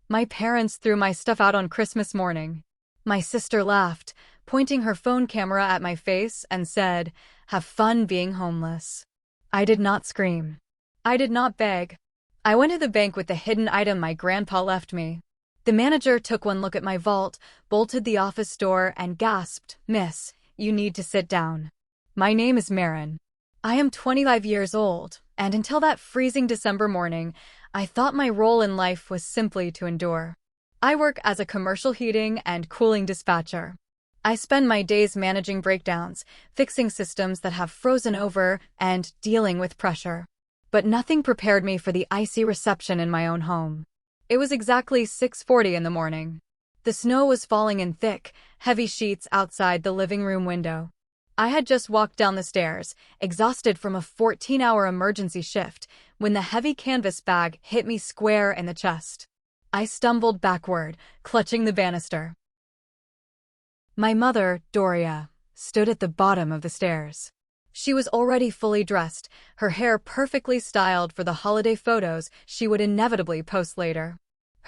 My parents threw my stuff out on Christmas morning. My sister laughed, pointing her phone camera at my face and said, "Have fun being homeless." I did not scream. I did not beg. I went to the bank with the hidden item my grandpa left me. The manager took one look at my vault, bolted the office door, and gasped, "Miss, you need to sit down. My name is Marin. I am 25 years old, and until that freezing December morning, I thought my role in life was simply to endure. I work as a commercial heating and cooling dispatcher. I spend my days managing breakdowns, fixing systems that have frozen over, and dealing with pressure. But nothing prepared me for the icy reception in my own home. It was exactly 6:40 in the morning. The snow was falling in thick, heavy sheets outside the living room window. I had just walked down the stairs, exhausted from a 14-hour emergency shift, when the heavy canvas bag hit me square in the chest. I stumbled backward, clutching the banister. My mother, Doria, stood at the bottom of the stairs. She was already fully dressed, her hair perfectly styled for the holiday photos she would inevitably post later.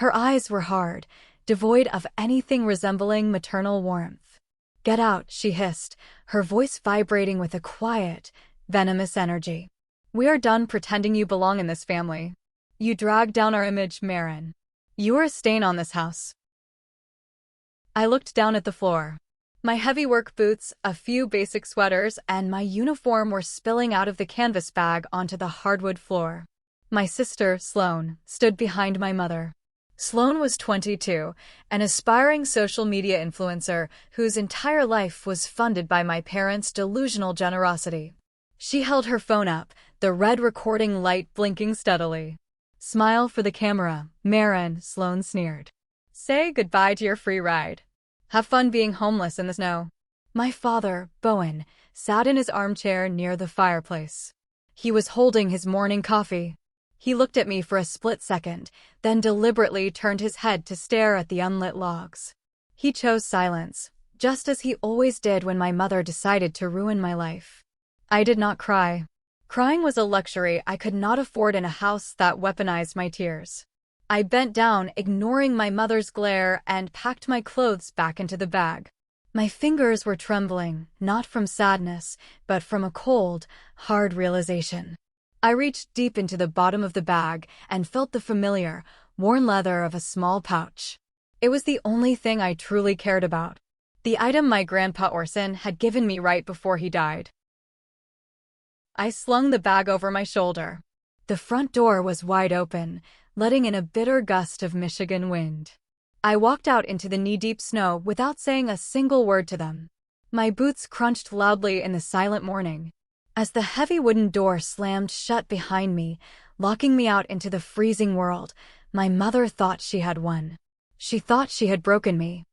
Her eyes were hard, devoid of anything resembling maternal warmth. "Get out," she hissed, her voice vibrating with a quiet, venomous energy. "We are done pretending you belong in this family. You dragged down our image, Marin. You are a stain on this house." I looked down at the floor. My heavy work boots, a few basic sweaters, and my uniform were spilling out of the canvas bag onto the hardwood floor. My sister, Sloane, stood behind my mother. Sloane was 22, an aspiring social media influencer whose entire life was funded by my parents' delusional generosity. She held her phone up, the red recording light blinking steadily. "Smile for the camera, Marin," Sloane sneered. "Say goodbye to your free ride. Have fun being homeless in the snow." My father, Bowen, sat in his armchair near the fireplace. He was holding his morning coffee. He looked at me for a split second, then deliberately turned his head to stare at the unlit logs. He chose silence, just as he always did when my mother decided to ruin my life. I did not cry. Crying was a luxury I could not afford in a house that weaponized my tears. I bent down, ignoring my mother's glare, and packed my clothes back into the bag. My fingers were trembling, not from sadness, but from a cold, hard realization. I reached deep into the bottom of the bag and felt the familiar, worn leather of a small pouch. It was the only thing I truly cared about. The item my grandpa Orson had given me right before he died. I slung the bag over my shoulder. The front door was wide open, letting in a bitter gust of Michigan wind. I walked out into the knee-deep snow without saying a single word to them. My boots crunched loudly in the silent morning. As the heavy wooden door slammed shut behind me, locking me out into the freezing world, my mother thought she had won. She thought she had broken me.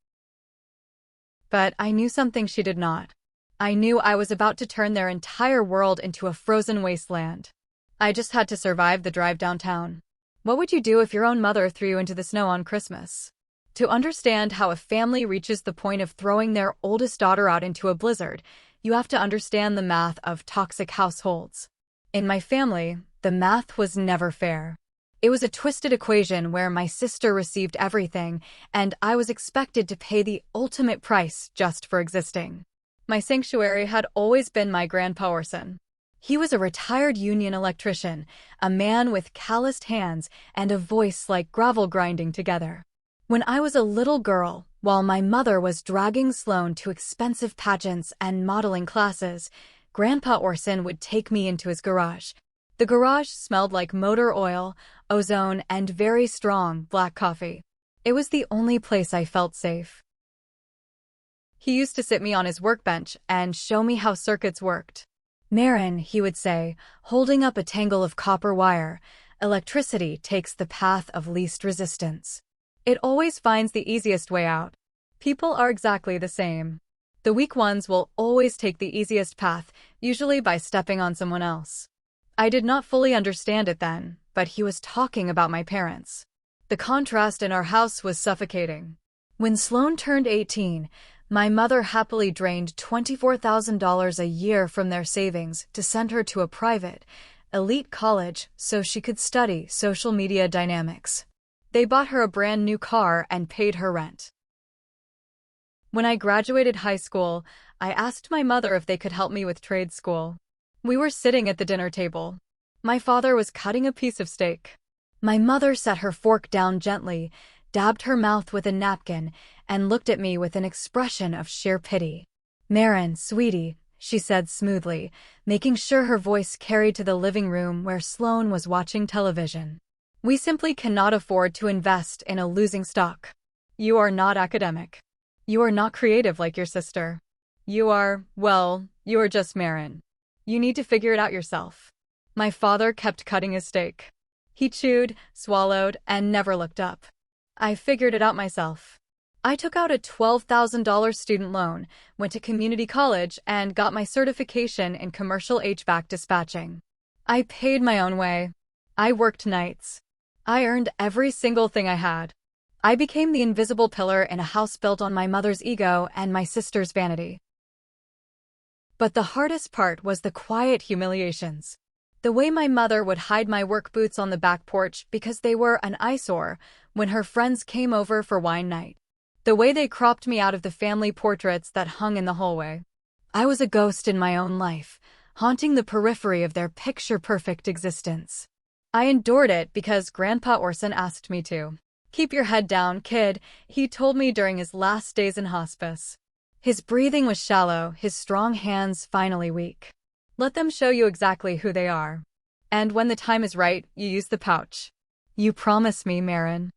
But I knew something she did not. I knew I was about to turn their entire world into a frozen wasteland. I just had to survive the drive downtown. What would you do if your own mother threw you into the snow on Christmas? To understand how a family reaches the point of throwing their oldest daughter out into a blizzard, you have to understand the math of toxic households. In my family, the math was never fair. It was a twisted equation where my sister received everything, and I was expected to pay the ultimate price just for existing. My sanctuary had always been my grandpa Orson. He was a retired union electrician, a man with calloused hands and a voice like gravel grinding together. When I was a little girl, while my mother was dragging Sloane to expensive pageants and modeling classes, Grandpa Orson would take me into his garage. The garage smelled like motor oil, ozone, and very strong black coffee. It was the only place I felt safe. He used to sit me on his workbench and show me how circuits worked. "Marin," he would say, holding up a tangle of copper wire, "electricity takes the path of least resistance. It always finds the easiest way out. People are exactly the same. The weak ones will always take the easiest path, usually by stepping on someone else." I did not fully understand it then, but he was talking about my parents. The contrast in our house was suffocating. When Sloane turned 18, my mother happily drained $24,000 a year from their savings to send her to a private, elite college so she could study social media dynamics. They bought her a brand new car and paid her rent. When I graduated high school, I asked my mother if they could help me with trade school. We were sitting at the dinner table. My father was cutting a piece of steak. My mother set her fork down gently, dabbed her mouth with a napkin, and looked at me with an expression of sheer pity. "Marin, sweetie," she said smoothly, making sure her voice carried to the living room where Sloane was watching television. "We simply cannot afford to invest in a losing stock. You are not academic. You are not creative like your sister. You are just Marin. You need to figure it out yourself." My father kept cutting his steak. He chewed, swallowed, and never looked up. I figured it out myself. I took out a $12,000 student loan, went to community college, and got my certification in commercial HVAC dispatching. I paid my own way. I worked nights. I earned every single thing I had. I became the invisible pillar in a house built on my mother's ego and my sister's vanity. But the hardest part was the quiet humiliations. The way my mother would hide my work boots on the back porch because they were an eyesore when her friends came over for wine night. The way they cropped me out of the family portraits that hung in the hallway. I was a ghost in my own life, haunting the periphery of their picture-perfect existence. I endured it because Grandpa Orson asked me to. "Keep your head down, kid," he told me during his last days in hospice. His breathing was shallow, his strong hands finally weak. "Let them show you exactly who they are. And when the time is right, you use the pouch. You promise me, Marin."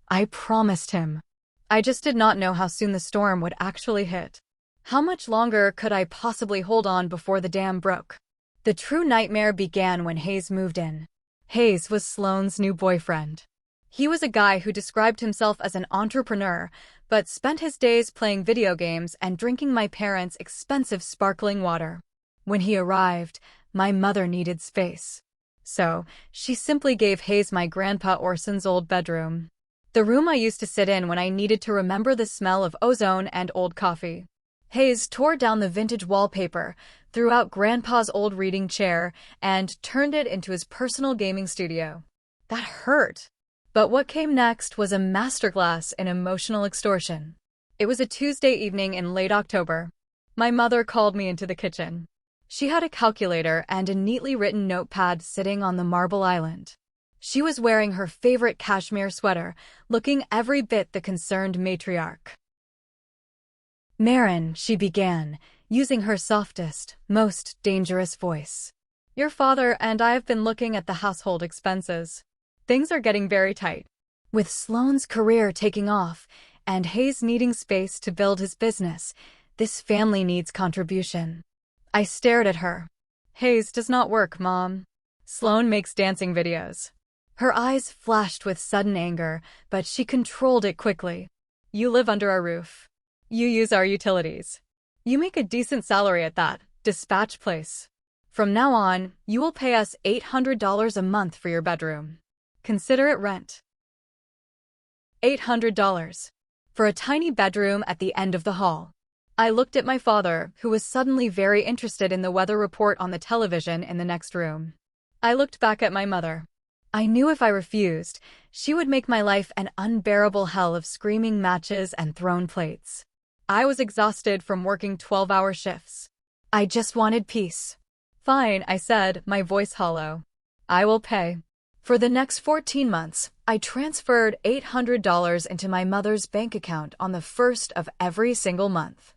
I promised him. I just did not know how soon the storm would actually hit. How much longer could I possibly hold on before the dam broke? The true nightmare began when Hayes moved in. Hayes was Sloane's new boyfriend. He was a guy who described himself as an entrepreneur, but spent his days playing video games and drinking my parents' expensive sparkling water. When he arrived, my mother needed space. So, she simply gave Hayes my Grandpa Orson's old bedroom. The room I used to sit in when I needed to remember the smell of ozone and old coffee. Hayes tore down the vintage wallpaper, threw out Grandpa's old reading chair, and turned it into his personal gaming studio. That hurt. But what came next was a masterclass in emotional extortion. It was a Tuesday evening in late October. My mother called me into the kitchen. She had a calculator and a neatly written notepad sitting on the marble island. She was wearing her favorite cashmere sweater, looking every bit the concerned matriarch. "Marin," she began, using her softest, most dangerous voice. "Your father and I have been looking at the household expenses. Things are getting very tight. With Sloane's career taking off and Hayes needing space to build his business, this family needs contribution." I stared at her. "Hayes does not work, Mom. Sloane makes dancing videos." Her eyes flashed with sudden anger, but she controlled it quickly. "You live under our roof. You use our utilities. You make a decent salary at that dispatch place. From now on, you will pay us $800 a month for your bedroom. Consider it rent." $800. For a tiny bedroom at the end of the hall. I looked at my father, who was suddenly very interested in the weather report on the television in the next room. I looked back at my mother. I knew if I refused, she would make my life an unbearable hell of screaming matches and thrown plates. I was exhausted from working 12-hour shifts. I just wanted peace. "Fine," I said, my voice hollow. "I will pay." For the next 14 months, I transferred $800 into my mother's bank account on the first of every single month.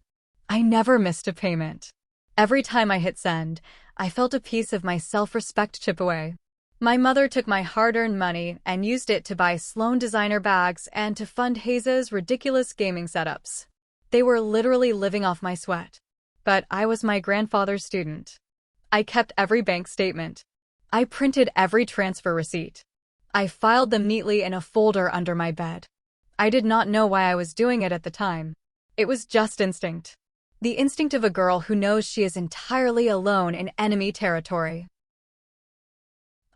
I never missed a payment. Every time I hit send, I felt a piece of my self-respect chip away. My mother took my hard-earned money and used it to buy Sloane designer bags and to fund Hayes's ridiculous gaming setups. They were literally living off my sweat. But I was my grandfather's student. I kept every bank statement. I printed every transfer receipt. I filed them neatly in a folder under my bed. I did not know why I was doing it at the time. It was just instinct. The instinct of a girl who knows she is entirely alone in enemy territory.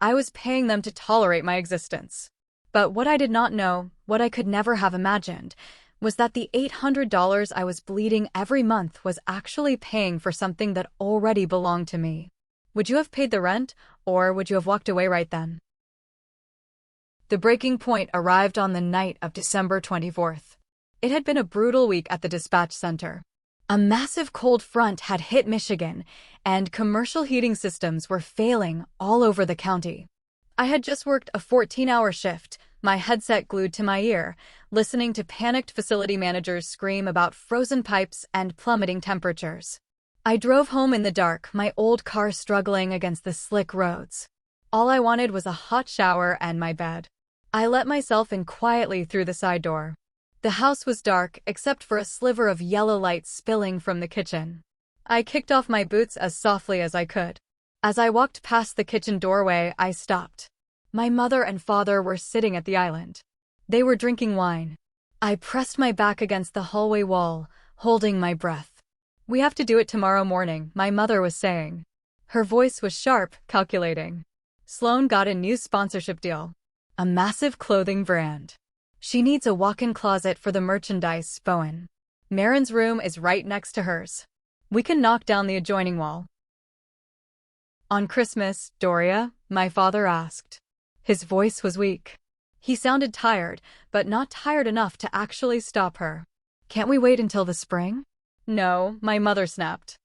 I was paying them to tolerate my existence. But what I did not know, what I could never have imagined, was that the $800 I was bleeding every month was actually paying for something that already belonged to me. Would you have paid the rent, or would you have walked away right then? The breaking point arrived on the night of December 24th. It had been a brutal week at the dispatch center. A massive cold front had hit Michigan, and commercial heating systems were failing all over the county. I had just worked a 14-hour shift, my headset glued to my ear, listening to panicked facility managers scream about frozen pipes and plummeting temperatures. I drove home in the dark, my old car struggling against the slick roads. All I wanted was a hot shower and my bed. I let myself in quietly through the side door. The house was dark, except for a sliver of yellow light spilling from the kitchen. I kicked off my boots as softly as I could. As I walked past the kitchen doorway, I stopped. My mother and father were sitting at the island. They were drinking wine. I pressed my back against the hallway wall, holding my breath. "We have to do it tomorrow morning," my mother was saying. Her voice was sharp, calculating. "Sloan got a new sponsorship deal. A massive clothing brand. She needs a walk-in closet for the merchandise, Bowen. Marin's room is right next to hers. We can knock down the adjoining wall." "On Christmas, Doria?" my father asked. His voice was weak. He sounded tired, but not tired enough to actually stop her. "Can't we wait until the spring?" "No," my mother snapped.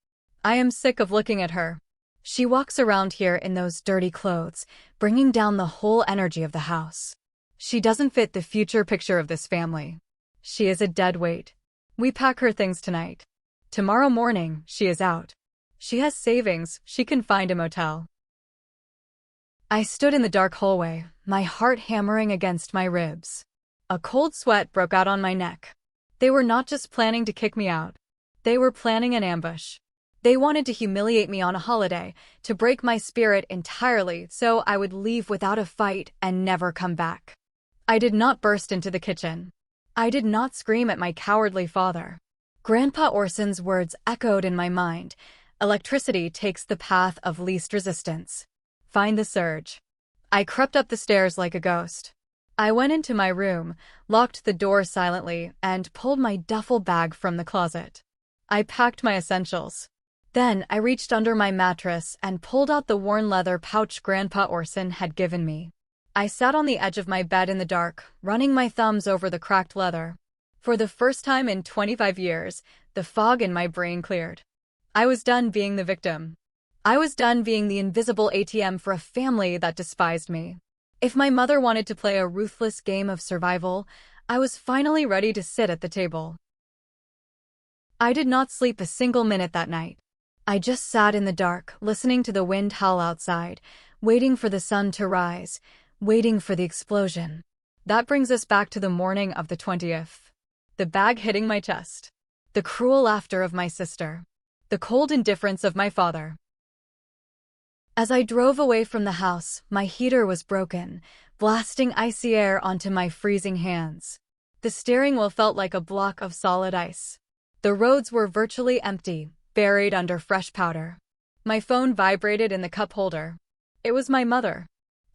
"I am sick of looking at her. She walks around here in those dirty clothes, bringing down the whole energy of the house. She doesn't fit the future picture of this family. She is a dead weight. We pack her things tonight. Tomorrow morning, she is out. She has savings, she can find a motel." I stood in the dark hallway, my heart hammering against my ribs. A cold sweat broke out on my neck. They were not just planning to kick me out. They were planning an ambush. They wanted to humiliate me on a holiday, to break my spirit entirely so I would leave without a fight and never come back. I did not burst into the kitchen. I did not scream at my cowardly father. Grandpa Orson's words echoed in my mind. Electricity takes the path of least resistance. Find the surge. I crept up the stairs like a ghost. I went into my room, locked the door silently, and pulled my duffel bag from the closet. I packed my essentials. Then I reached under my mattress and pulled out the worn leather pouch Grandpa Orson had given me. I sat on the edge of my bed in the dark, running my thumbs over the cracked leather. For the first time in 25 years, the fog in my brain cleared. I was done being the victim. I was done being the invisible ATM for a family that despised me. If my mother wanted to play a ruthless game of survival, I was finally ready to sit at the table. I did not sleep a single minute that night. I just sat in the dark, listening to the wind howl outside, waiting for the sun to rise, waiting for the explosion. That brings us back to the morning of the 20th. The bag hitting my chest. The cruel laughter of my sister. The cold indifference of my father. As I drove away from the house, my heater was broken, blasting icy air onto my freezing hands. The steering wheel felt like a block of solid ice. The roads were virtually empty, buried under fresh powder. My phone vibrated in the cup holder. It was my mother.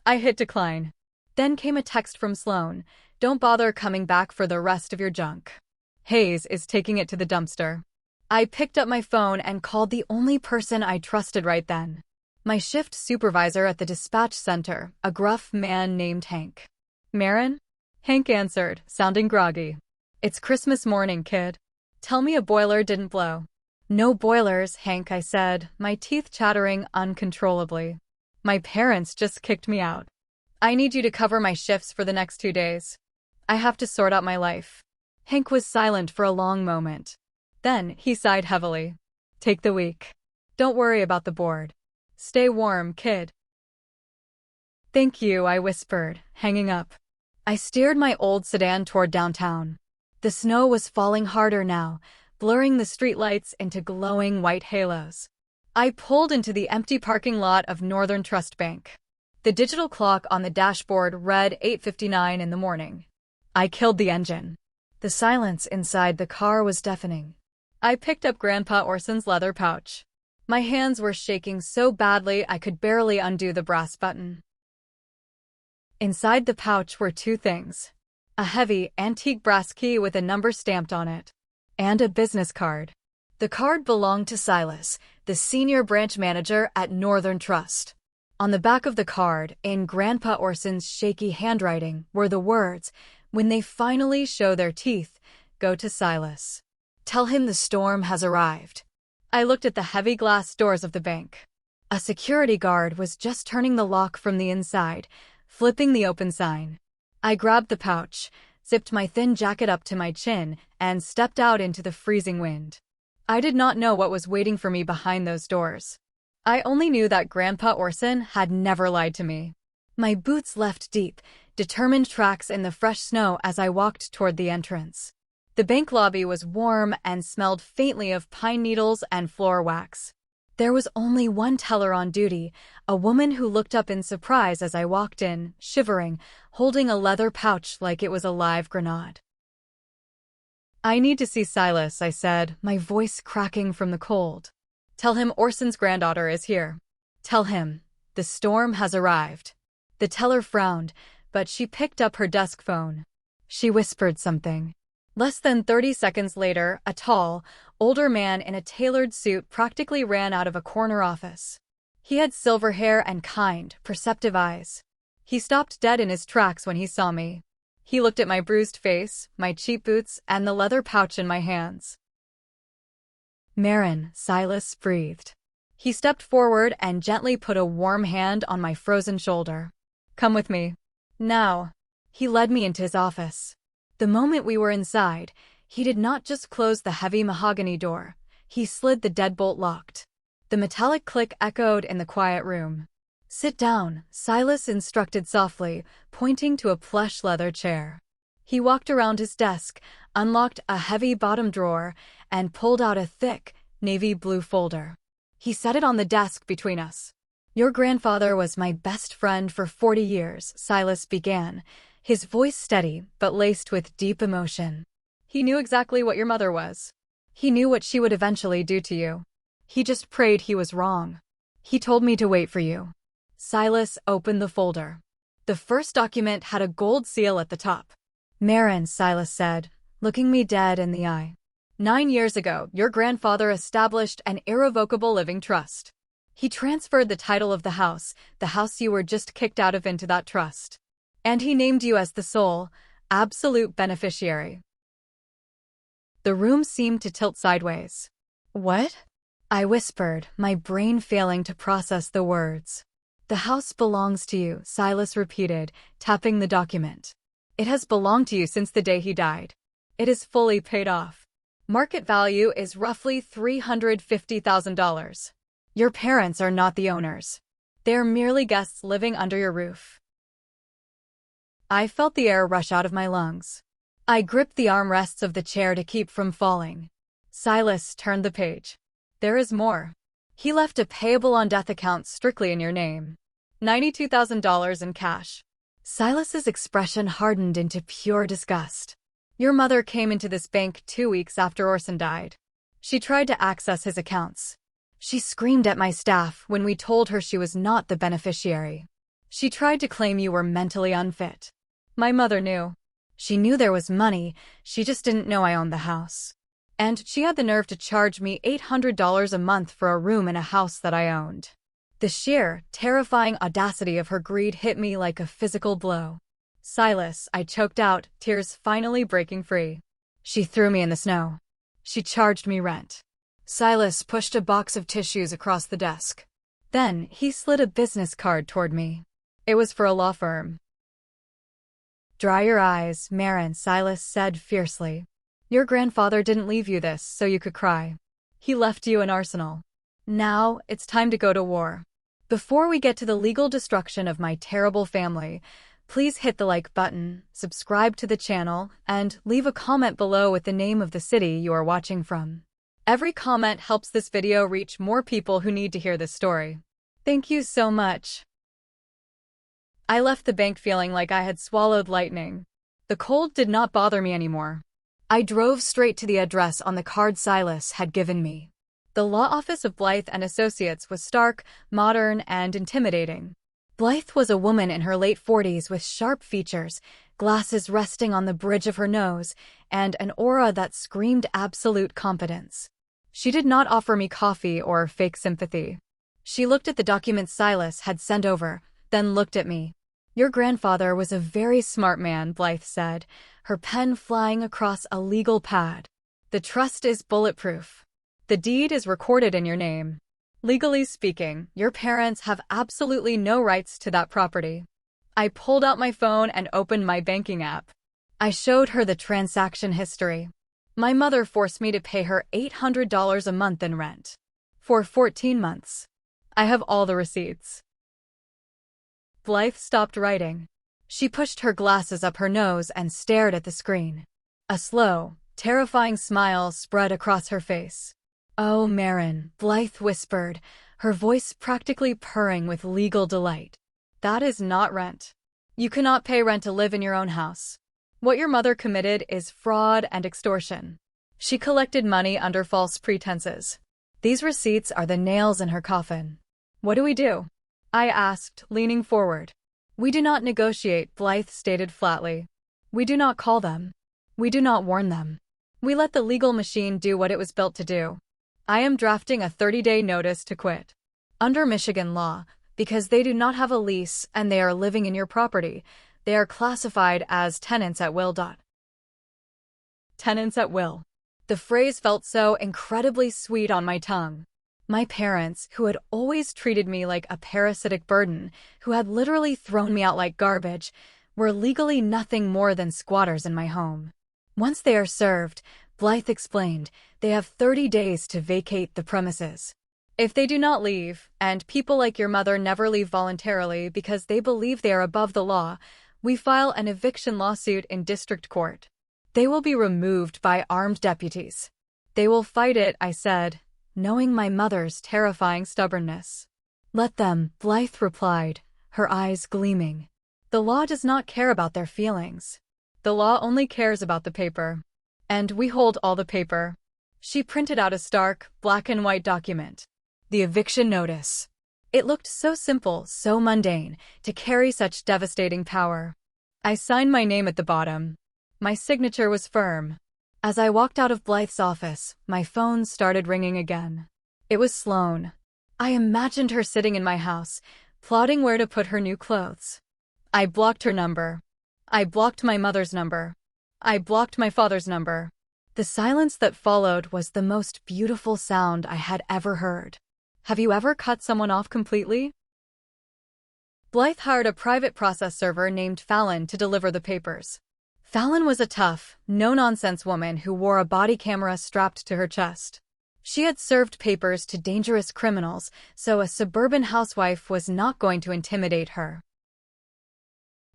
I hit decline. Then came a text from Sloan. "Don't bother coming back for the rest of your junk. Hayes is taking it to the dumpster." I picked up my phone and called the only person I trusted right then. My shift supervisor at the dispatch center, a gruff man named Hank. "Marin?" Hank answered, sounding groggy. "It's Christmas morning, kid. Tell me a boiler didn't blow." "No boilers, Hank," I said, my teeth chattering uncontrollably. "My parents just kicked me out. I need you to cover my shifts for the next 2 days. I have to sort out my life." Hank was silent for a long moment. Then he sighed heavily. "Take the week. Don't worry about the board. Stay warm, kid." "Thank you," I whispered, hanging up. I steered my old sedan toward downtown. The snow was falling harder now, blurring the streetlights into glowing white halos. I pulled into the empty parking lot of Northern Trust Bank. The digital clock on the dashboard read 8:59 in the morning. I killed the engine. The silence inside the car was deafening. I picked up Grandpa Orson's leather pouch. My hands were shaking so badly I could barely undo the brass button. Inside the pouch were 2 things: a heavy, antique brass key with a number stamped on it, and a business card. The card belonged to Silas, the senior branch manager at Northern Trust. On the back of the card, in Grandpa Orson's shaky handwriting, were the words, "When they finally show their teeth, go to Silas. Tell him the storm has arrived." I looked at the heavy glass doors of the bank. A security guard was just turning the lock from the inside, flipping the open sign. I grabbed the pouch, zipped my thin jacket up to my chin, and stepped out into the freezing wind. I did not know what was waiting for me behind those doors. I only knew that Grandpa Orson had never lied to me. My boots left deep, determined tracks in the fresh snow as I walked toward the entrance. The bank lobby was warm and smelled faintly of pine needles and floor wax. There was only one teller on duty, a woman who looked up in surprise as I walked in, shivering, holding a leather pouch like it was a live grenade. "I need to see Silas," I said, my voice cracking from the cold. "Tell him Orson's granddaughter is here. Tell him the storm has arrived." The teller frowned, but she picked up her desk phone. She whispered something. Less than 30 seconds later, a tall, older man in a tailored suit practically ran out of a corner office. He had silver hair and kind, perceptive eyes. He stopped dead in his tracks when he saw me. He looked at my bruised face, my cheap boots, and the leather pouch in my hands. "Marin," Silas breathed. He stepped forward and gently put a warm hand on my frozen shoulder. "Come with me. Now." He led me into his office. The moment we were inside, he did not just close the heavy mahogany door, he slid the deadbolt locked. The metallic click echoed in the quiet room. "Sit down," Silas instructed softly, pointing to a plush leather chair. He walked around his desk, unlocked a heavy bottom drawer, and pulled out a thick, navy blue folder. He set it on the desk between us. "Your grandfather was my best friend for 40 years, Silas began, his voice steady but laced with deep emotion. "He knew exactly what your mother was. He knew what she would eventually do to you. He just prayed he was wrong. He told me to wait for you." Silas opened the folder. The first document had a gold seal at the top. "Marin," Silas said, looking me dead in the eye. 9 years ago, your grandfather established an irrevocable living trust. He transferred the title of the house you were just kicked out of, into that trust. And he named you as the sole, absolute beneficiary." The room seemed to tilt sideways. "What?" I whispered, my brain failing to process the words. "The house belongs to you," Silas repeated, tapping the document. "It has belonged to you since the day he died. It is fully paid off. Market value is roughly $350,000. Your parents are not the owners. They are merely guests living under your roof." I felt the air rush out of my lungs. I gripped the armrests of the chair to keep from falling. Silas turned the page. "There is more. He left a payable on death account strictly in your name. $92,000 in cash." Silas's expression hardened into pure disgust. "Your mother came into this bank 2 weeks after Orson died. She tried to access his accounts. She screamed at my staff when we told her she was not the beneficiary. She tried to claim you were mentally unfit. My mother knew. She knew there was money, she just didn't know I owned the house. And she had the nerve to charge me $800 a month for a room in a house that I owned." The sheer, terrifying audacity of her greed hit me like a physical blow. "Silas," I choked out, tears finally breaking free. "She threw me in the snow. She charged me rent." Silas pushed a box of tissues across the desk. Then he slid a business card toward me. It was for a law firm. "Dry your eyes, Marin," Silas said fiercely. "Your grandfather didn't leave you this so you could cry. He left you an arsenal. Now it's time to go to war. Before we get to the legal destruction of my terrible family, please hit the like button, subscribe to the channel, and leave a comment below with the name of the city you are watching from. Every comment helps this video reach more people who need to hear this story. Thank you so much." I left the bank feeling like I had swallowed lightning. The cold did not bother me anymore. I drove straight to the address on the card Silas had given me. The law office of Blythe and Associates was stark, modern, and intimidating. Blythe was a woman in her late 40s with sharp features, glasses resting on the bridge of her nose, and an aura that screamed absolute competence. She did not offer me coffee or fake sympathy. She looked at the documents Silas had sent over, then looked at me. Your grandfather was a very smart man, Blythe said, her pen flying across a legal pad. The trust is bulletproof. The deed is recorded in your name. Legally speaking, your parents have absolutely no rights to that property. I pulled out my phone and opened my banking app. I showed her the transaction history. My mother forced me to pay her $800 a month in rent. For 14 months. I have all the receipts. Blythe stopped writing. She pushed her glasses up her nose and stared at the screen. A slow, terrifying smile spread across her face. Oh, Marin, Blythe whispered, her voice practically purring with legal delight. That is not rent. You cannot pay rent to live in your own house. What your mother committed is fraud and extortion. She collected money under false pretenses. These receipts are the nails in her coffin. What do we do? I asked, leaning forward. We do not negotiate, Blythe stated flatly. We do not call them. We do not warn them. We let the legal machine do what it was built to do. I am drafting a 30-day notice to quit. Under Michigan law, because they do not have a lease and they are living in your property, they are classified as tenants at will. Tenants at will. The phrase felt so incredibly sweet on my tongue. My parents, who had always treated me like a parasitic burden, who had literally thrown me out like garbage, were legally nothing more than squatters in my home. Once they are served, Blythe explained, they have 30 days to vacate the premises. If they do not leave, and people like your mother never leave voluntarily because they believe they are above the law, we file an eviction lawsuit in district court. They will be removed by armed deputies. They will fight it, I said, knowing my mother's terrifying stubbornness. Let them, Blythe replied, her eyes gleaming. The law does not care about their feelings. The law only cares about the paper. And we hold all the paper. She printed out a stark, black and white document. The eviction notice. It looked so simple, so mundane, to carry such devastating power. I signed my name at the bottom. My signature was firm. As I walked out of Blythe's office, my phone started ringing again. It was Sloane. I imagined her sitting in my house, plotting where to put her new clothes. I blocked her number. I blocked my mother's number. I blocked my father's number. The silence that followed was the most beautiful sound I had ever heard. Have you ever cut someone off completely? Blythe hired a private process server named Fallon to deliver the papers. Fallon was a tough, no-nonsense woman who wore a body camera strapped to her chest. She had served papers to dangerous criminals, so a suburban housewife was not going to intimidate her.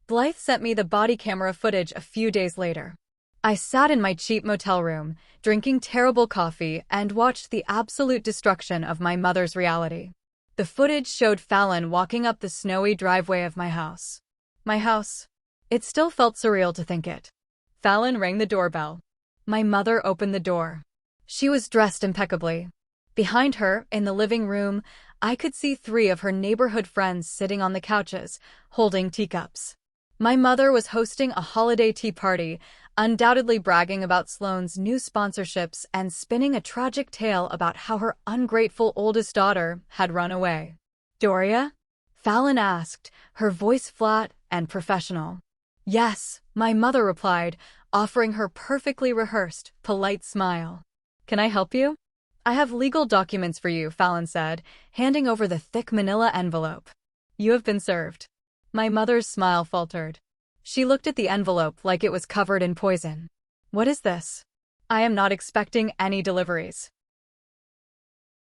Blythe sent me the body camera footage a few days later. I sat in my cheap motel room, drinking terrible coffee, and watched the absolute destruction of my mother's reality. The footage showed Fallon walking up the snowy driveway of my house. My house. It still felt surreal to think it. Fallon rang the doorbell. My mother opened the door. She was dressed impeccably. Behind her, in the living room, I could see 3 of her neighborhood friends sitting on the couches, holding teacups. My mother was hosting a holiday tea party, undoubtedly bragging about Sloane's new sponsorships and spinning a tragic tale about how her ungrateful oldest daughter had run away. Doria? Fallon asked, her voice flat and professional. Yes, my mother replied, offering her perfectly rehearsed, polite smile. Can I help you? I have legal documents for you, Fallon said, handing over the thick manila envelope. You have been served. My mother's smile faltered. She looked at the envelope like it was covered in poison. What is this? I am not expecting any deliveries.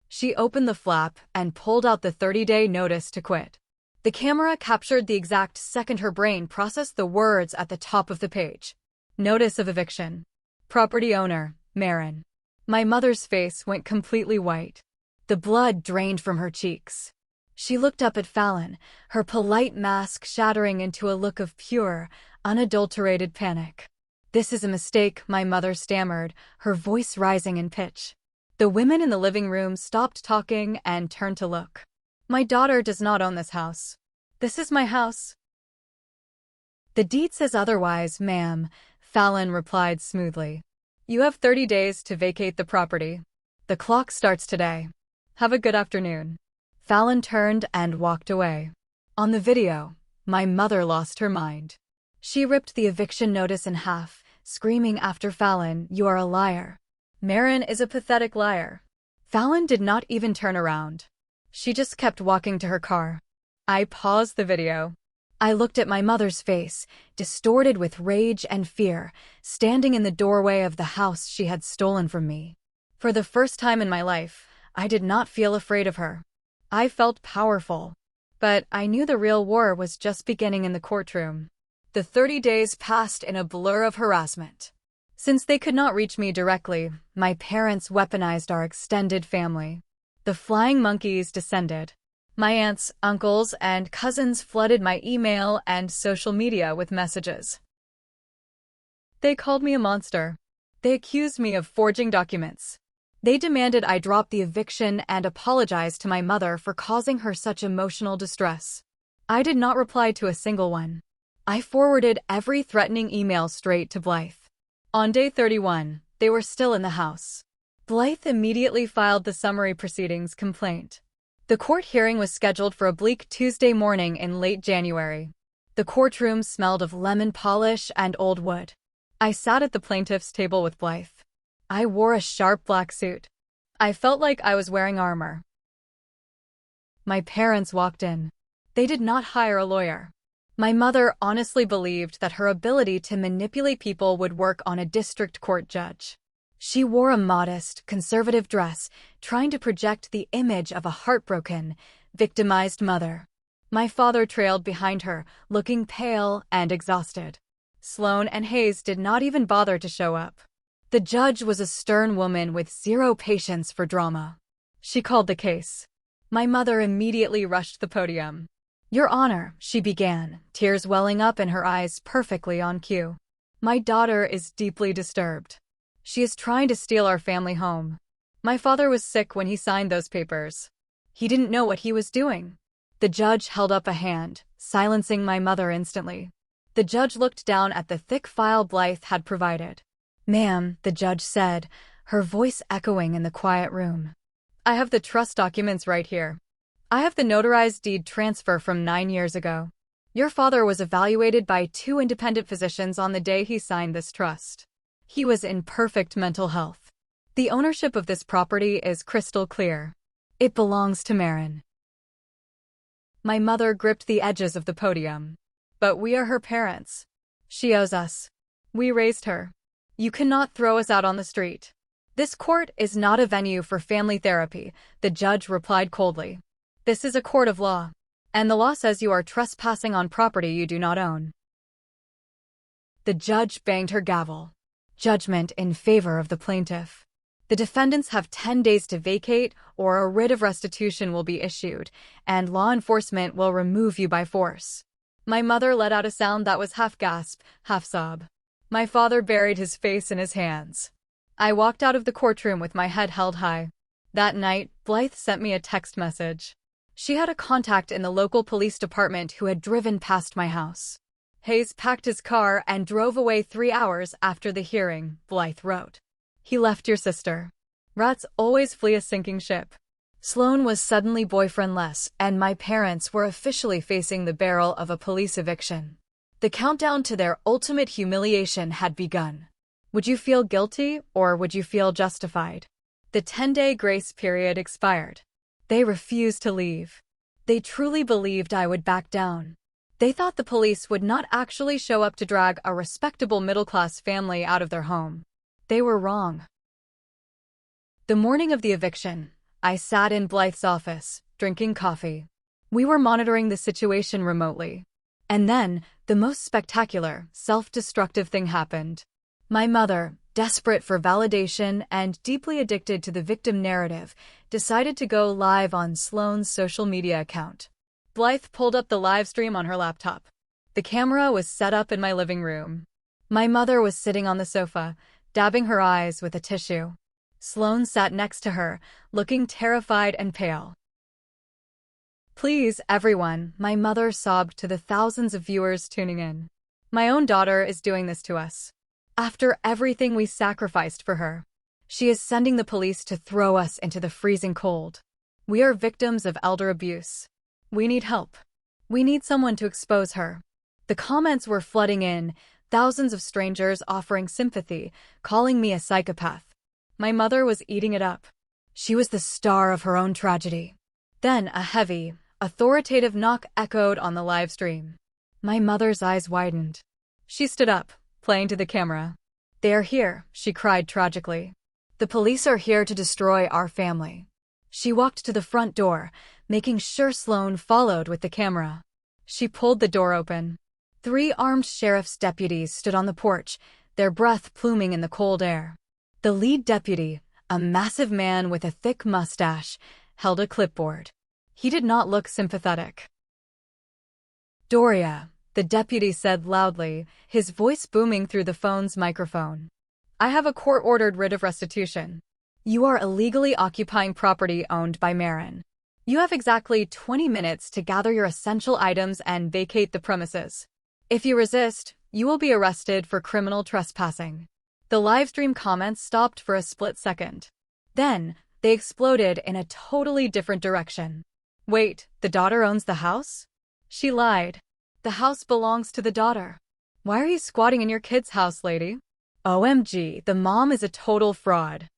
She opened the flap and pulled out the 30-day notice to quit. The camera captured the exact second her brain processed the words at the top of the page. Notice of eviction. Property owner, Marin. My mother's face went completely white. The blood drained from her cheeks. She looked up at Fallon, her polite mask shattering into a look of pure, unadulterated panic. This is a mistake, my mother stammered, her voice rising in pitch. The women in the living room stopped talking and turned to look. My daughter does not own this house. This is my house. The deed says otherwise, ma'am, Fallon replied smoothly. You have 30 days to vacate the property. The clock starts today. Have a good afternoon. Fallon turned and walked away. On the video, my mother lost her mind. She ripped the eviction notice in half, screaming after Fallon, "You are a liar. Marin is a pathetic liar." Fallon did not even turn around. She just kept walking to her car. I paused the video. I looked at my mother's face, distorted with rage and fear, standing in the doorway of the house she had stolen from me. For the first time in my life, I did not feel afraid of her. I felt powerful. But I knew the real war was just beginning in the courtroom. The 30 days passed in a blur of harassment. Since they could not reach me directly, my parents weaponized our extended family. The flying monkeys descended. My aunts, uncles, and cousins flooded my email and social media with messages. They called me a monster. They accused me of forging documents. They demanded I drop the eviction and apologize to my mother for causing her such emotional distress. I did not reply to a single one. I forwarded every threatening email straight to Blythe. On day 31, they were still in the house. Blythe immediately filed the summary proceedings complaint. The court hearing was scheduled for a bleak Tuesday morning in late January. The courtroom smelled of lemon polish and old wood. I sat at the plaintiff's table with Blythe. I wore a sharp black suit. I felt like I was wearing armor. My parents walked in. They did not hire a lawyer. My mother honestly believed that her ability to manipulate people would work on a district court judge. She wore a modest, conservative dress, trying to project the image of a heartbroken, victimized mother. My father trailed behind her, looking pale and exhausted. Sloan and Hayes did not even bother to show up. The judge was a stern woman with zero patience for drama. She called the case. My mother immediately rushed the podium. "Your Honor," she began, tears welling up in her eyes perfectly on cue. "My daughter is deeply disturbed. She is trying to steal our family home. My father was sick when he signed those papers. He didn't know what he was doing." The judge held up a hand, silencing my mother instantly. The judge looked down at the thick file Blythe had provided. "Ma'am," the judge said, her voice echoing in the quiet room. "I have the trust documents right here. I have the notarized deed transfer from 9 years ago. Your father was evaluated by 2 independent physicians on the day he signed this trust. He was in perfect mental health. The ownership of this property is crystal clear. It belongs to Marin." My mother gripped the edges of the podium. "But we are her parents. She owes us. We raised her. You cannot throw us out on the street." "This court is not a venue for family therapy," the judge replied coldly. "This is a court of law, and the law says you are trespassing on property you do not own." The judge banged her gavel. Judgment in favor of the plaintiff. The defendants have 10 days to vacate, or a writ of restitution will be issued, and law enforcement will remove you by force. My mother let out a sound that was half gasp, half sob. My father buried his face in his hands. I walked out of the courtroom with my head held high. That night, Blythe sent me a text message. She had a contact in the local police department who had driven past my house. "Hayes packed his car and drove away 3 hours after the hearing," Blythe wrote. "He left your sister. Rats always flee a sinking ship." Sloan was suddenly boyfriendless, and my parents were officially facing the barrel of a police eviction. The countdown to their ultimate humiliation had begun. Would you feel guilty, or would you feel justified? The 10-day grace period expired. They refused to leave. They truly believed I would back down. They thought the police would not actually show up to drag a respectable middle-class family out of their home. They were wrong. The morning of the eviction, I sat in Blythe's office, drinking coffee. We were monitoring the situation remotely. And then, the most spectacular, self-destructive thing happened. My mother, desperate for validation and deeply addicted to the victim narrative, decided to go live on Sloan's social media account. Blythe pulled up the live stream on her laptop. The camera was set up in my living room. My mother was sitting on the sofa, dabbing her eyes with a tissue. Sloan sat next to her, looking terrified and pale. "Please, everyone," my mother sobbed to the thousands of viewers tuning in. "My own daughter is doing this to us. After everything we sacrificed for her, she is sending the police to throw us into the freezing cold. We are victims of elder abuse. We need help. We need someone to expose her. The comments were flooding in, thousands of strangers offering sympathy, calling me a psychopath. My mother was eating it up. She was the star of her own tragedy. Then a heavy, authoritative knock echoed on the live stream. My mother's eyes widened. She stood up, playing to the camera. "They are here," she cried tragically. "The police are here to destroy our family." She walked to the front door, making sure Sloan followed with the camera. She pulled the door open. 3 armed sheriff's deputies stood on the porch, their breath pluming in the cold air. The lead deputy, a massive man with a thick mustache, held a clipboard. He did not look sympathetic. "Doria," the deputy said loudly, his voice booming through the phone's microphone. "I have a court-ordered writ of restitution. You are illegally occupying property owned by Marin. You have exactly 20 minutes to gather your essential items and vacate the premises. If you resist, you will be arrested for criminal trespassing." The livestream comments stopped for a split second. Then, they exploded in a totally different direction. "Wait, the daughter owns the house?" She lied. "The house belongs to the daughter. Why are you squatting in your kid's house, lady? OMG, the mom is a total fraud."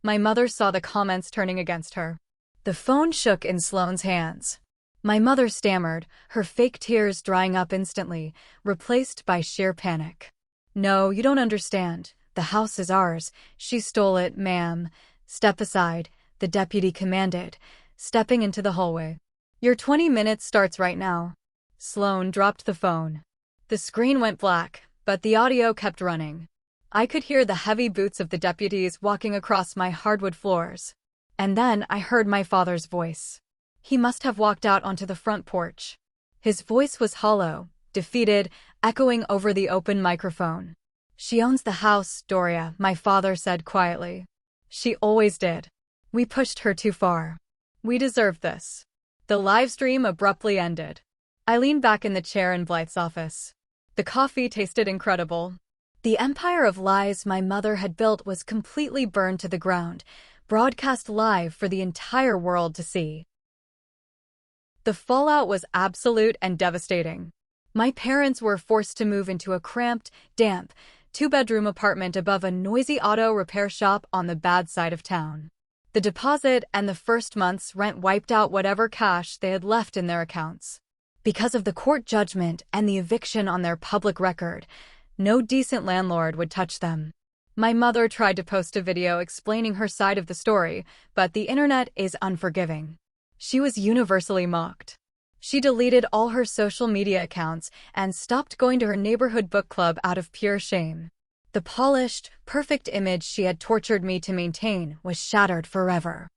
My mother saw the comments turning against her. The phone shook in Sloane's hands. My mother stammered, her fake tears drying up instantly, replaced by sheer panic. "No, you don't understand. The house is ours. She stole it, ma'am." "Step aside," the deputy commanded, stepping into the hallway. "Your 20 minutes starts right now." Sloane dropped the phone. The screen went black, but the audio kept running. I could hear the heavy boots of the deputies walking across my hardwood floors. And then I heard my father's voice. He must have walked out onto the front porch. His voice was hollow, defeated, echoing over the open microphone. "She owns the house, Doria," my father said quietly. "She always did. We pushed her too far. We deserved this." The live stream abruptly ended. I leaned back in the chair in Blythe's office. The coffee tasted incredible. The empire of lies my mother had built was completely burned to the ground, broadcast live for the entire world to see. The fallout was absolute and devastating. My parents were forced to move into a cramped, damp, 2-bedroom apartment above a noisy auto repair shop on the bad side of town. The deposit and the first month's rent wiped out whatever cash they had left in their accounts. Because of the court judgment and the eviction on their public record, no decent landlord would touch them. My mother tried to post a video explaining her side of the story, but the internet is unforgiving. She was universally mocked. She deleted all her social media accounts and stopped going to her neighborhood book club out of pure shame. The polished, perfect image she had tortured me to maintain was shattered forever.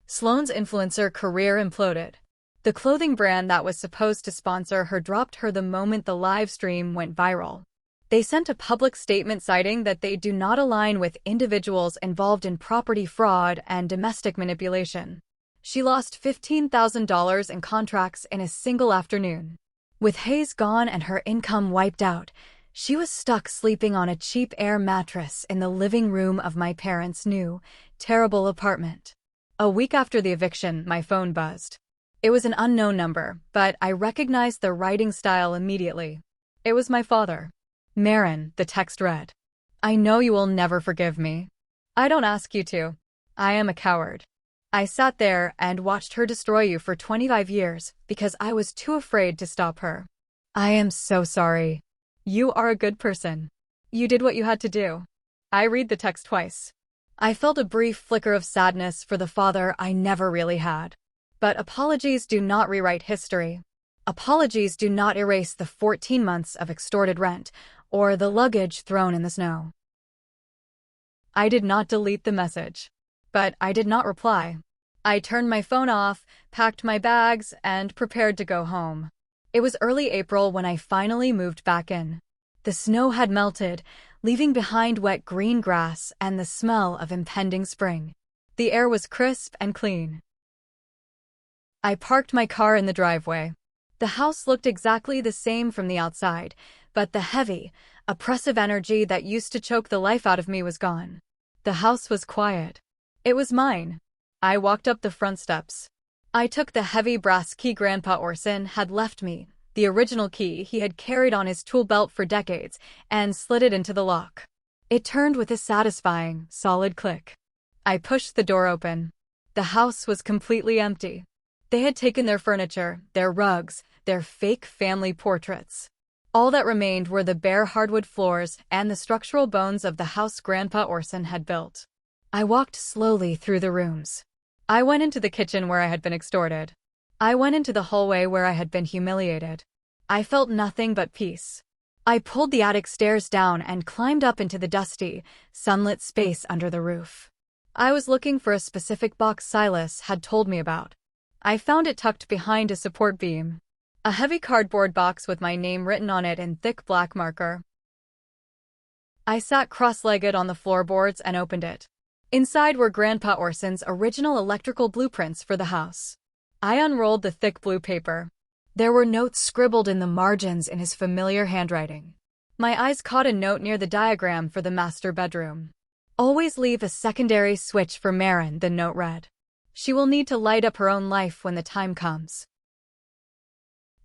Sloane's influencer career imploded. The clothing brand that was supposed to sponsor her dropped her the moment the live stream went viral. They sent a public statement citing that they do not align with individuals involved in property fraud and domestic manipulation. She lost $15,000 in contracts in a single afternoon. With Hayes gone and her income wiped out, she was stuck sleeping on a cheap air mattress in the living room of my parents' new, terrible apartment. A week after the eviction, my phone buzzed. It was an unknown number, but I recognized the writing style immediately. It was my father. "Marin," the text read. "I know you will never forgive me. I don't ask you to. I am a coward. I sat there and watched her destroy you for 25 years because I was too afraid to stop her. I am so sorry. You are a good person. You did what you had to do." I read the text twice. I felt a brief flicker of sadness for the father I never really had. But apologies do not rewrite history. Apologies do not erase the 14 months of extorted rent or the luggage thrown in the snow. I did not delete the message. But I did not reply. I turned my phone off, packed my bags, and prepared to go home. It was early April when I finally moved back in. The snow had melted, leaving behind wet green grass and the smell of impending spring. The air was crisp and clean. I parked my car in the driveway. The house looked exactly the same from the outside, but the heavy, oppressive energy that used to choke the life out of me was gone. The house was quiet. It was mine. I walked up the front steps. I took the heavy brass key Grandpa Orson had left me, the original key he had carried on his tool belt for decades, and slid it into the lock. It turned with a satisfying, solid click. I pushed the door open. The house was completely empty. They had taken their furniture, their rugs, their fake family portraits. All that remained were the bare hardwood floors and the structural bones of the house Grandpa Orson had built. I walked slowly through the rooms. I went into the kitchen where I had been extorted. I went into the hallway where I had been humiliated. I felt nothing but peace. I pulled the attic stairs down and climbed up into the dusty, sunlit space under the roof. I was looking for a specific box Silas had told me about. I found it tucked behind a support beam. A heavy cardboard box with my name written on it in thick black marker. I sat cross-legged on the floorboards and opened it. Inside were Grandpa Orson's original electrical blueprints for the house. I unrolled the thick blue paper. There were notes scribbled in the margins in his familiar handwriting. My eyes caught a note near the diagram for the master bedroom. Always leave a secondary switch for Marin, the note read. She will need to light up her own life when the time comes.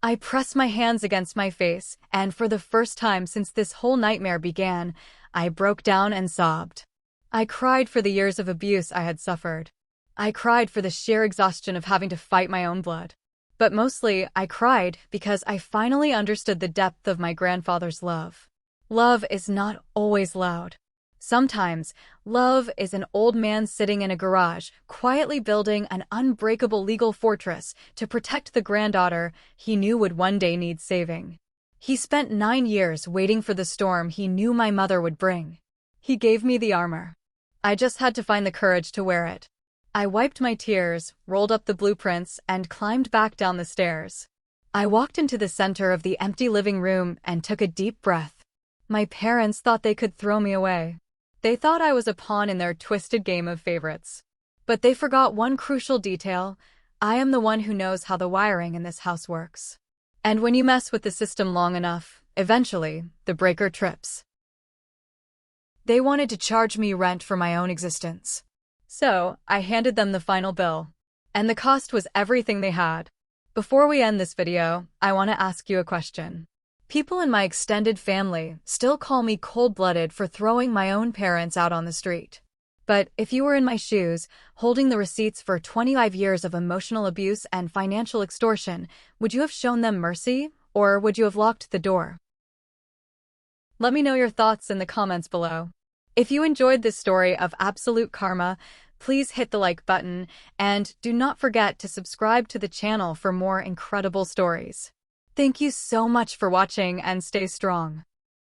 I pressed my hands against my face, and for the first time since this whole nightmare began, I broke down and sobbed. I cried for the years of abuse I had suffered. I cried for the sheer exhaustion of having to fight my own blood. But mostly, I cried because I finally understood the depth of my grandfather's love. Love is not always loud. Sometimes, love is an old man sitting in a garage, quietly building an unbreakable legal fortress to protect the granddaughter he knew would one day need saving. He spent 9 years waiting for the storm he knew my mother would bring. He gave me the armor. I just had to find the courage to wear it. I wiped my tears, rolled up the blueprints, and climbed back down the stairs. I walked into the center of the empty living room and took a deep breath. My parents thought they could throw me away. They thought I was a pawn in their twisted game of favorites. But they forgot one crucial detail. I am the one who knows how the wiring in this house works. And when you mess with the system long enough, eventually, the breaker trips. They wanted to charge me rent for my own existence. So, I handed them the final bill. And the cost was everything they had. Before we end this video, I want to ask you a question. People in my extended family still call me cold-blooded for throwing my own parents out on the street. But if you were in my shoes, holding the receipts for 25 years of emotional abuse and financial extortion, would you have shown them mercy, or would you have locked the door? Let me know your thoughts in the comments below. If you enjoyed this story of absolute karma, please hit the like button, and do not forget to subscribe to the channel for more incredible stories. Thank you so much for watching and stay strong.